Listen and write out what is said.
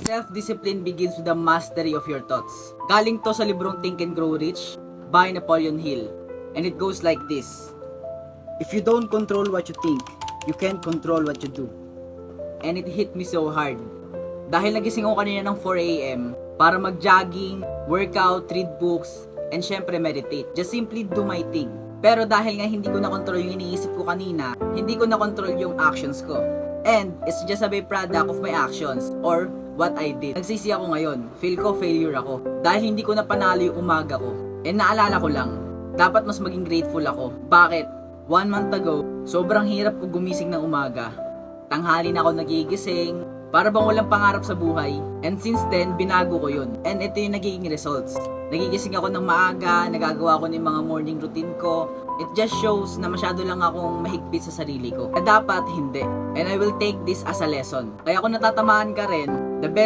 Self-discipline begins with the mastery of your thoughts. Galing to sa librong Think and Grow Rich by Napoleon Hill. And it goes like this. If you don't control what you think, you can't control what you do. And it hit me so hard. Dahil nagising ako kanina ng 4 a.m. para mag-jogging, workout, read books, and syempre meditate. Just simply do my thing. Pero dahil nga hindi ko na-control yung iniisip ko kanina, hindi ko na-control yung actions ko. And it's just a byproduct of my actions or what I did. Nagsisi ako ngayon. Feel ko failure ako. Dahil hindi ko na panalo yung umaga ko. And naalala ko lang, dapat mas maging grateful ako. Bakit? 1 month ago, sobrang hirap ko gumising ng umaga. Tanghali na ako nagigising, para bang walang pangarap sa buhay. And since then, binago ko yun. And ito yung nagiging results. Nagigising ako ng maaga, nagagawa ko ng mga morning routine ko. It just shows na masyado lang akong mahigpit sa sarili ko. Na dapat hindi. And I will take this as a lesson. Kaya kung natatamaan ka rin, the best